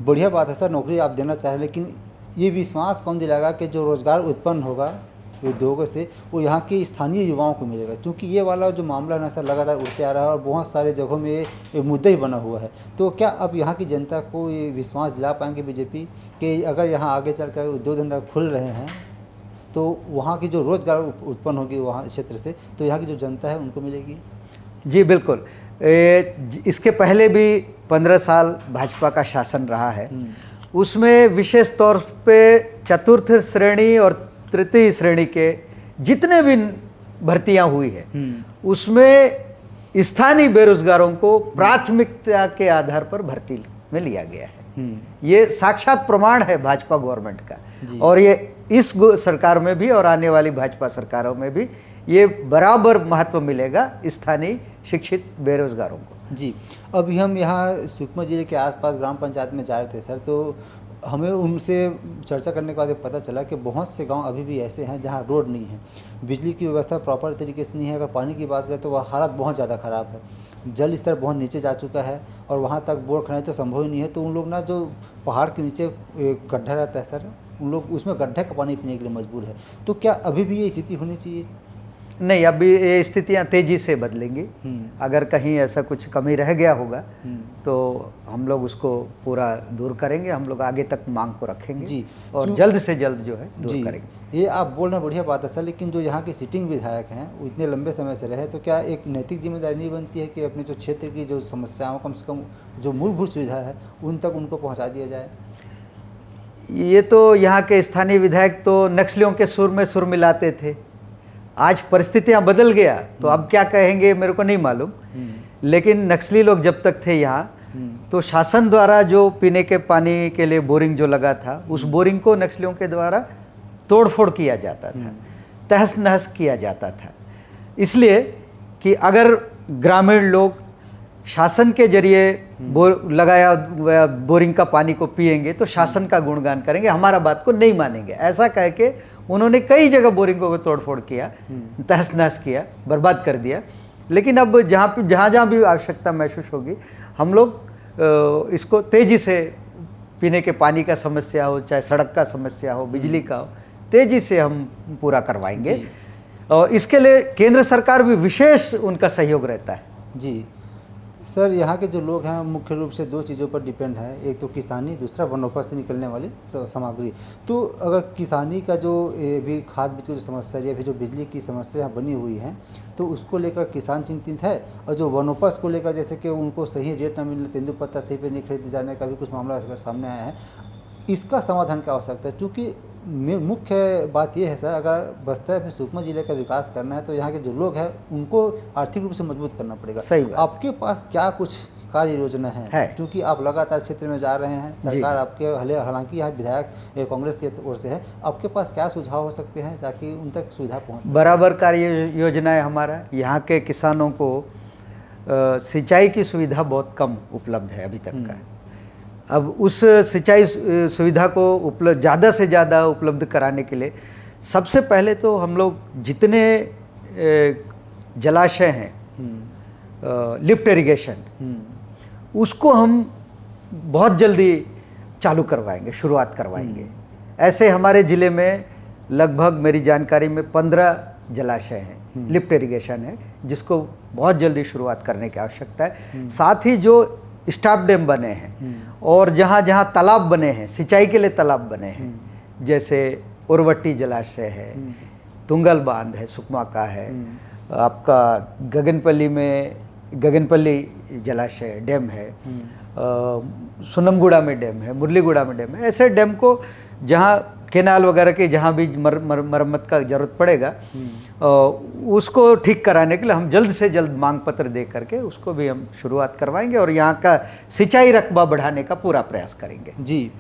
बढ़िया बात है सर, नौकरी आप देना चाहें, लेकिन ये विश्वास कौन दिलाएगा कि जो रोज़गार उत्पन्न होगा उद्योगों से वो यहाँ के स्थानीय युवाओं को मिलेगा? क्योंकि ये वाला जो मामला है ना सर, लगातार उठते आ रहा है और बहुत सारे जगहों में ये मुद्दा ही बना हुआ है। तो क्या अब यहाँ की जनता को ये विश्वास दिला पाएंगे बीजेपी कि अगर यहाँ आगे चलकर उद्योग धंधा खुल रहे हैं तो वहाँ की जो रोज़गार उत्पन्न होगी वहाँ क्षेत्र से, तो यहाँ की जो जनता है उनको मिलेगी? जी बिल्कुल। इसके पहले भी 15 साल भाजपा का शासन रहा है। उसमें विशेष तौर पे चतुर्थ श्रेणी और तृतीय श्रेणी के जितने भी भर्तियां हुई है उसमें स्थानीय बेरोजगारों को प्राथमिकता के आधार पर भर्ती में लिया गया है। ये साक्षात प्रमाण है भाजपा गवर्नमेंट का, और ये इस सरकार में भी और आने वाली भाजपा सरकारों में भी ये बराबर महत्व मिलेगा स्थानीय शिक्षित बेरोजगारों को। जी, अभी हम यहाँ सुकमा जिले के आसपास ग्राम पंचायत में जा रहे थे सर, तो हमें उनसे चर्चा करने के बाद पता चला कि बहुत से गांव अभी भी ऐसे हैं जहां रोड नहीं है, बिजली की व्यवस्था प्रॉपर तरीके से नहीं है। अगर पानी की बात करें तो वह हालत बहुत ज़्यादा ख़राब है, जल स्तर बहुत नीचे जा चुका है और वहाँ तक बोर खनाई तो संभव ही नहीं है। तो उन लोग ना जो पहाड़ के नीचे गड्ढा रहता है सर, उन लोग उसमें गड्ढे का पानी पीने के लिए मजबूर है। तो क्या अभी भी ये स्थिति होनी चाहिए? नहीं, अभी ये स्थितियाँ तेजी से बदलेंगी। अगर कहीं ऐसा कुछ कमी रह गया होगा तो हम लोग उसको पूरा दूर करेंगे, हम लोग आगे तक मांग को रखेंगे जी, और जल्द से जल्द जो है दूर करेंगे। ये आप बोल रहे हैं बढ़िया बात है सर, लेकिन जो यहाँ के सिटिंग विधायक हैं वो इतने लंबे समय से रहे, तो क्या एक नैतिक जिम्मेदारी नहीं बनती है कि अपने जो क्षेत्र की जो समस्याओं कम से कम जो मूलभूत सुविधा है उन तक उनको पहुँचा दिया जाए? ये तो यहाँ के स्थानीय विधायक तो नक्सलियों के सुर में सुर मिलाते थे। आज परिस्थितियां बदल गया तो अब क्या कहेंगे मेरे को नहीं मालूम, लेकिन नक्सली लोग जब तक थे यहाँ तो शासन द्वारा जो पीने के पानी के लिए बोरिंग जो लगा था उस बोरिंग को नक्सलियों के द्वारा तोड़फोड़ किया जाता था, तहस नहस किया जाता था। इसलिए कि अगर ग्रामीण लोग शासन के जरिए लगाया बोरिंग का पानी को पिएंगे तो शासन का गुणगान करेंगे, हमारा बात को नहीं मानेंगे। ऐसा कह के उन्होंने कई जगह बोरिंगों को तोड़फोड़ किया, तहस नहस किया, बर्बाद कर दिया। लेकिन अब जहाँ भी आवश्यकता महसूस होगी हम लोग इसको तेज़ी से, पीने के पानी का समस्या हो, चाहे सड़क का समस्या हो, बिजली का हो, तेज़ी से हम पूरा करवाएंगे। और इसके लिए केंद्र सरकार भी विशेष उनका सहयोग रहता है। जी सर, यहाँ के जो लोग हैं मुख्य रूप से दो चीज़ों पर डिपेंड है, एक तो किसानी, दूसरा वनोपज से निकलने वाली सामग्री। तो अगर किसानी का जो भी खाद बीज की जो समस्या या फिर जो बिजली की समस्या बनी हुई है तो उसको लेकर किसान चिंतित है, और जो वनोपज को लेकर जैसे कि उनको सही रेट न मिलने, तेंदुपत्ता सही पे नहीं खरीदे जाने का भी कुछ मामला सामने आया है, इसका समाधान क्या हो सकता है? क्योंकि मुख्य बात यह है सर, अगर बस्तर में सुकमा जिले का विकास करना है तो यहाँ के जो लोग हैं उनको आर्थिक रूप से मजबूत करना पड़ेगा। सही बात। आपके पास क्या कुछ कार्य योजना है? क्योंकि आप लगातार क्षेत्र में जा रहे हैं, सरकार आपके हालांकि यहाँ विधायक कांग्रेस की ओर से है, आपके पास क्या सुझाव हो सकते हैं ताकि उन तक सुविधा पहुँच? बराबर कार्य योजना है हमारा। यहाँ के किसानों को सिंचाई की सुविधा बहुत कम उपलब्ध है अभी तक का। अब उस सिंचाई सुविधा को ज़्यादा से ज़्यादा उपलब्ध कराने के लिए सबसे पहले तो हम लोग जितने जलाशय हैं, लिफ्ट इरिगेशन, उसको हम बहुत जल्दी चालू करवाएंगे, शुरुआत करवाएंगे। ऐसे हमारे ज़िले में लगभग मेरी जानकारी में 15 जलाशय हैं, लिफ्ट इरिगेशन है, जिसको बहुत जल्दी शुरुआत करने की आवश्यकता है। साथ ही जो स्टॉप डैम बने हैं और जहाँ जहाँ तालाब बने हैं, सिंचाई के लिए तालाब बने हैं, जैसे उर्वट्टी जलाशय है, तुंगल बांध है, सुकमा का है, आपका गगनपल्ली में गगनपल्ली जलाशय डैम है, सुनमगुड़ा में डैम है, मुरलीगुड़ा में डैम है। ऐसे डैम को जहाँ केनाल वगैरह की जहाँ भी मरम्मत का जरूरत पड़ेगा उसको ठीक कराने के लिए हम जल्द से जल्द मांग पत्र दे करके उसको भी हम शुरुआत करवाएंगे और यहाँ का सिंचाई रकबा बढ़ाने का पूरा प्रयास करेंगे। जी।